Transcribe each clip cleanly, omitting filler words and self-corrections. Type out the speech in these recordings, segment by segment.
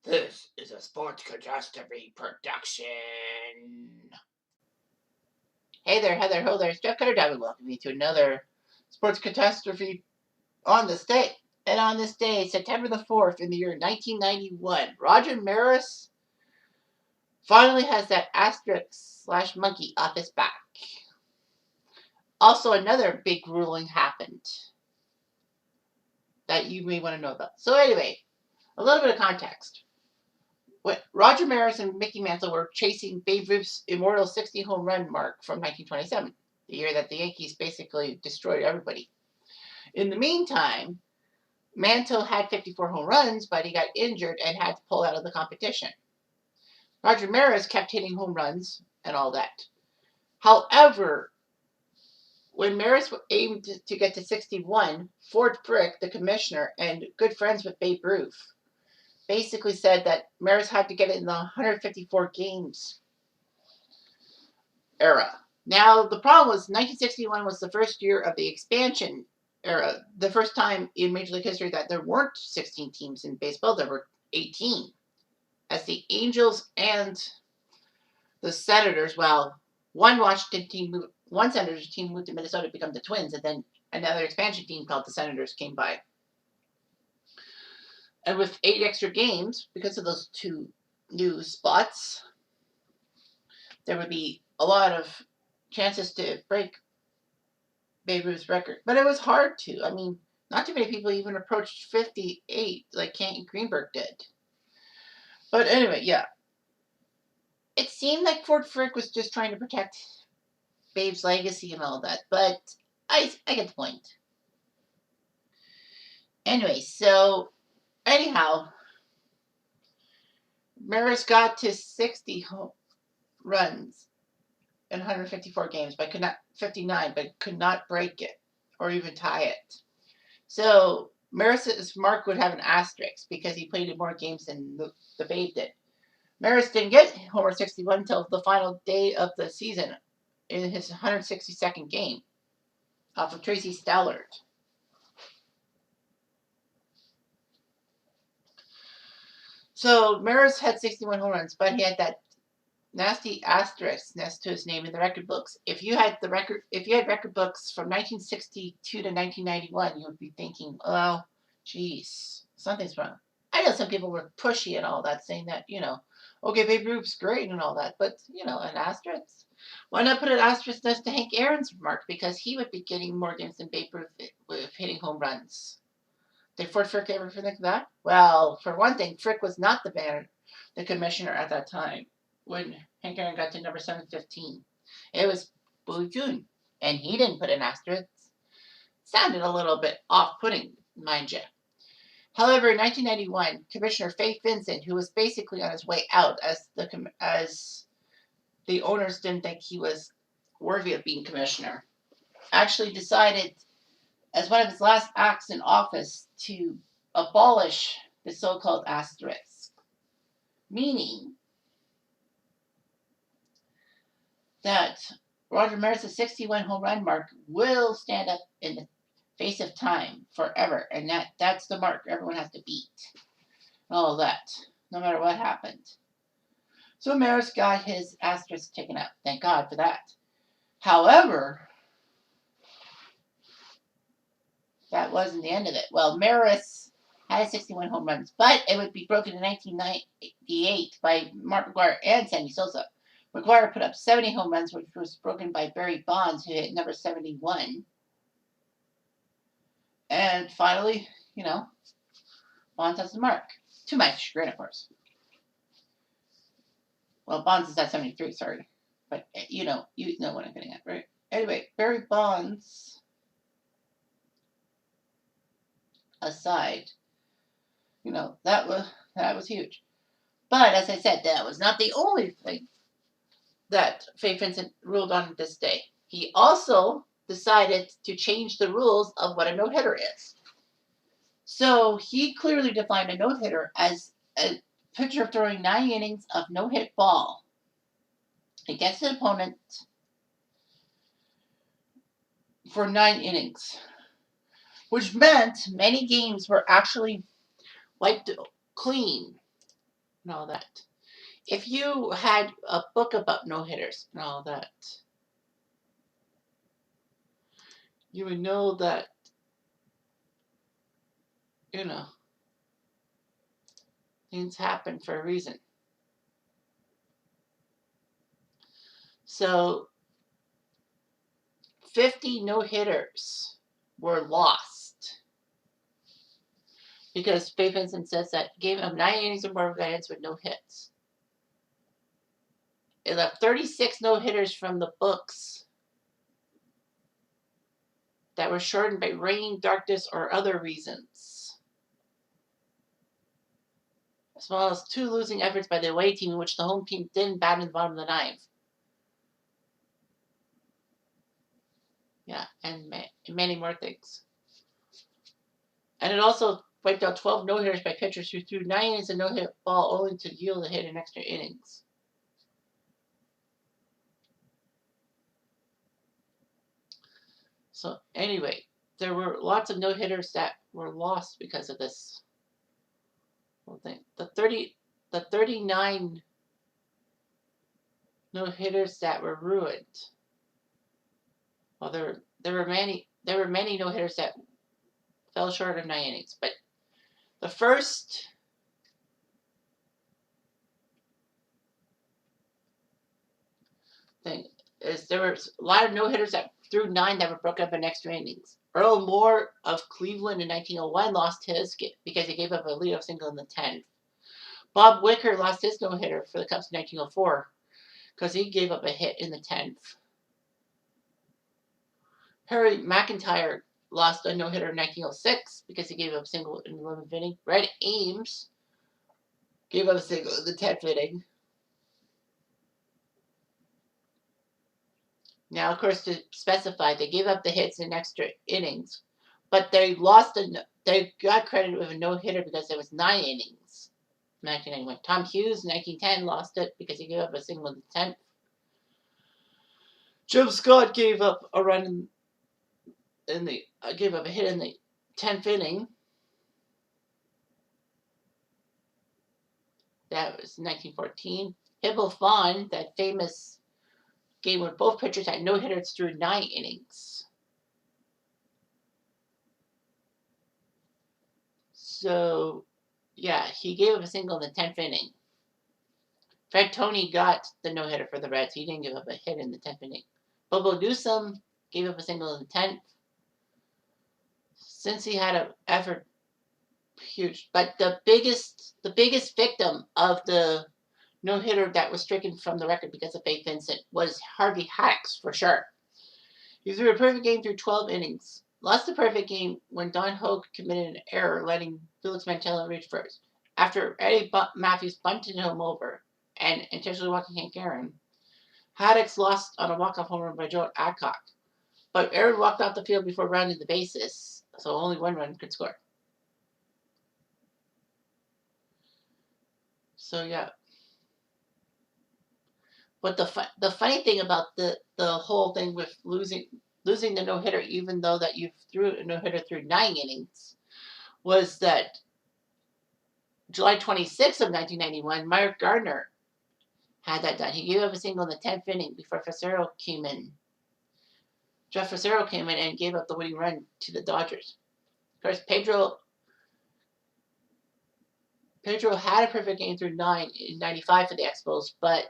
This is a Sports Catastrophe production. Hey there, Heather, ho there, it's Jeff Cutter Diamond. Welcome you to another Sports Catastrophe on this day. And on this day, September the 4th, in the year 1991, Roger Maris finally has that asterisk slash monkey off his back. Also, another big ruling happened that you may want to know about. So anyway, a little bit of context. When Roger Maris and Mickey Mantle were chasing Babe Ruth's immortal 60 home run mark from 1927, the year that the Yankees basically destroyed everybody. In the meantime, Mantle had 54 home runs, but he got injured and had to pull out of the competition. Roger Maris kept hitting home runs and all that. However, when Maris aimed to get to 61, Ford Frick, the commissioner and good friends with Babe Ruth, basically said that Maris had to get it in the 154 games era. Now, the problem was 1961 was the first year of the expansion era, the first time in Major League history that there weren't 16 teams in baseball, there were 18. As the Angels and the Senators, well, one Senators team moved to Minnesota to become the Twins, and then another expansion team called the Senators came by. And with 8 extra games, because of those 2 new spots, there would be a lot of chances to break Babe Ruth's record. But it was hard to. I mean, not too many people even approached 58 like Canton Greenberg did. But anyway, yeah. It seemed like Ford Frick was just trying to protect Babe's legacy and all that. But I get the point. Anyway, so anyhow, Maris got to 60 home runs in 154 games, but could not 59, but could not break it or even tie it. So Maris's mark would have an asterisk because he played in more games than the Babe did. Maris didn't get homer 61 until the final day of the season in his 162nd game off of Tracy Stallard. So Maris had 61 home runs, but he had that nasty asterisk next to his name in the record books. If you had record books from 1962 to 1991, you would be thinking, well, geez, something's wrong. I know some people were pushy and all that, saying that, okay, Babe Ruth's great and all that, but, an asterisk. Why not put an asterisk next to Hank Aaron's mark? Because he would be getting more games than Babe Ruth with hitting home runs. Did Ford Frick ever think of that? Well, for one thing, Frick was not the commissioner at that time when Hank Aaron got to number 715. It was Bowie Kuhn, and he didn't put an asterisk. Sounded a little bit off-putting, mind you. However, in 1991, Commissioner Fay VIncent, who was basically on his way out as the owners didn't think he was worthy of being commissioner, actually decided as one of his last acts in office to abolish the so-called asterisk, meaning that Roger Maris' 61 home run mark will stand up in the face of time forever, and that's the mark everyone has to beat. All that, no matter what happened. So Maris got his asterisk taken out. Thank God for that. However, that wasn't the end of it. Well, Maris had 61 home runs, but it would be broken in 1998 by Mark McGwire and Sammy Sosa. McGwire put up 70 home runs, which was broken by Barry Bonds, who hit number 71. And finally, Bonds has the mark. To my chagrin, of course. Well, Bonds is at 73, sorry. But, you know what I'm getting at, right? Anyway, Barry Bonds aside, that was huge. But, as I said, that was not the only thing that Fay VIncent ruled on this day. He also decided to change the rules of what a no-hitter is. So he clearly defined a no-hitter as a pitcher throwing 9 innings of no-hit ball against an opponent for 9 innings, which meant many games were actually wiped clean and all that. If you had a book about no-hitters and all that, you would know that, you know, things happen for a reason. So 50 no-hitters were lost because Fay VIncent says that game of 9 innings or more guidance with no hits. It left 36 no-hitters from the books that were shortened by rain, darkness, or other reasons, as well as 2 losing efforts by the away team in which the home team didn't bat in the bottom of the ninth. Yeah, and many more things. And it also wiped out 12 no-hitters by pitchers who threw 9 innings of no-hit ball only to yield a hit in extra innings. So anyway, there were lots of no-hitters that were lost because of this whole thing. The 39 no-hitters that were ruined. Well, there were many no-hitters that fell short of 9 innings, but the first thing is there were a lot of no-hitters that threw 9 that were broken up in extra innings. Earl Moore of Cleveland in 1901 lost his because he gave up a leadoff single in the 10th. Bob Wicker lost his no-hitter for the Cubs in 1904 because he gave up a hit in the 10th. Harry McIntyre lost a no-hitter in 1906 because he gave up a single in the 11th inning. Red Ames gave up a single in the 10th inning. Now, of course, to specify, they gave up the hits in extra innings, but they got credited with a no-hitter because there was 9 innings in 1991. Tom Hughes in 1910 lost it because he gave up a single in the 10th. Jim Scott gave up a run gave up a hit in the 10th inning. That was 1914. Hybel Fahn, that famous game where both pitchers had no hitters through 9 innings. So, yeah, he gave up a single in the 10th inning. Fred Toney got the no hitter for the Reds. He didn't give up a hit in the 10th inning. Bobo Newsom gave up a single in the 10th. Since he had an effort, huge. But the biggest victim of the no-hitter that was stricken from the record because of Fay VIncent was Harvey Haddix, for sure. He threw a perfect game through 12 innings. Lost the perfect game when Don Hogue committed an error, letting Felix Mantella reach first. After Eddie Matthews bunted him over and intentionally walking Hank Aaron, Haddix lost on a walk-off home run by Joe Adcock. But Aaron walked off the field before rounding the bases, so only 1 run could score. So, yeah. But the funny thing about the whole thing with losing the no-hitter, even though that you threw a no-hitter through 9 innings, was that July 26th of 1991, Mark Gardner had that done. He gave up a single in the 10th inning before Facero came in. Jeff Facero came in and gave up the winning run to the Dodgers. Of course, Pedro had a perfect game through 9 in 95 for the Expos, but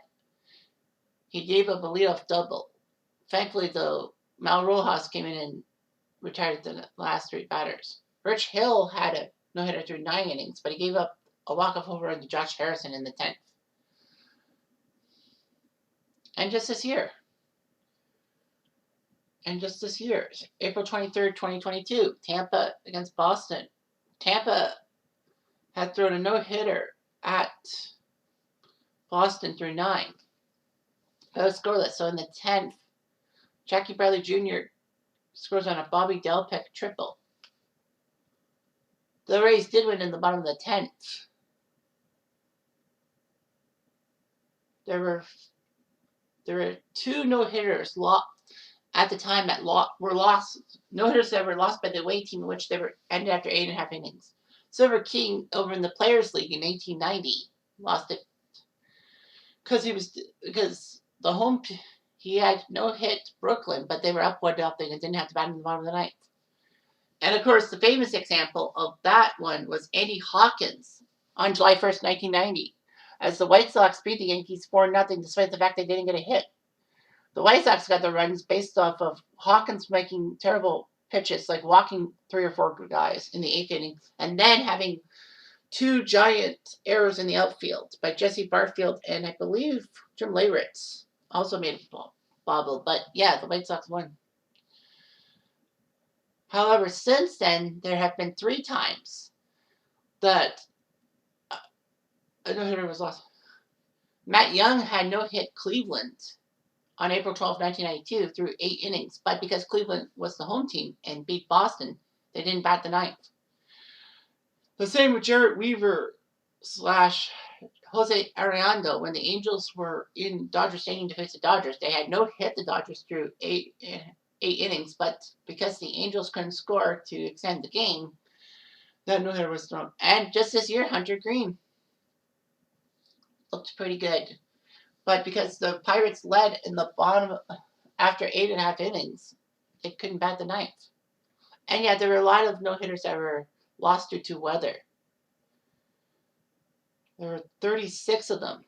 he gave up a leadoff double. Thankfully, though, Mal Rojas came in and retired the last 3 batters. Rich Hill had a no-hitter through 9 innings, but he gave up a walk-off home run to Josh Harrison in the 10th. And just this year, April 23rd, 2022, Tampa against Boston. Tampa had thrown a no-hitter at Boston through 9. That was scoreless. So in the 10th, Jackie Bradley Jr. scores on a Bobby Delpech triple. The Rays did win in the bottom of the 10th. There were 2 no-hitters at the time that were lost. No-hitters that were lost by the away team, in which they were ended after 8.5 innings. Silver King over in the Players League in 1890 lost it because he had no hit Brooklyn, but they were up 1-0 and didn't have to bat in the bottom of the ninth. And of course, the famous example of that one was Andy Hawkins on July 1st, 1990, as the White Sox beat the Yankees 4-0, despite the fact they didn't get a hit. The White Sox got the runs based off of Hawkins making terrible pitches, like walking 3 or 4 guys in the 8th inning, and then having 2 giant errors in the outfield by Jesse Barfield and I believe Jim Leyritz also made a bobble. But yeah, the White Sox won. However, since then, there have been 3 times that a no-hitter was lost. Matt Young had no-hit Cleveland on April 12, 1992 through 8 innings, but because Cleveland was the home team and beat Boston, they didn't bat the ninth. The same with Jarrett Weaver / Jose Arredondo when the Angels were in Dodger Stadium to face the Dodgers. They had no hit the Dodgers through 8 innings, but because the Angels couldn't score to extend the game, that no-hitter was thrown. And just this year, Hunter Green looked pretty good. But because the Pirates led in the bottom after 8.5 innings, they couldn't bat the ninth. And yeah, there were a lot of no-hitters that were lost due to weather. There were 36 of them.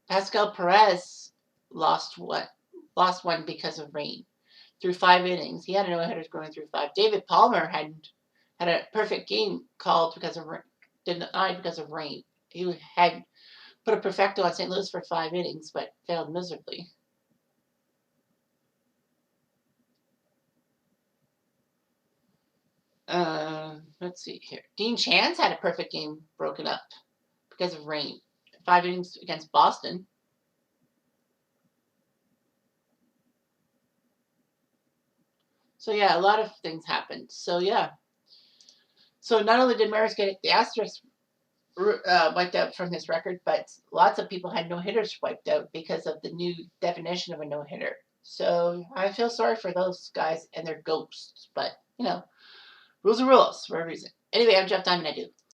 Pascal Perez lost one because of rain through 5 innings. He had a no-hitter going through 5. David Palmer had a perfect game called denied because of rain. He had put a perfecto on St. Louis for 5 innings, but failed miserably. Let's see here. Dean Chance had a perfect game broken up because of rain. 5 innings against Boston. So yeah, a lot of things happened. So yeah. So not only did Maris get the asterisk wiped out from his record, but lots of people had no-hitters wiped out because of the new definition of a no-hitter. So I feel sorry for those guys and their ghosts, but rules are rules for a reason. Anyway, I'm Jeff Diamond. I do.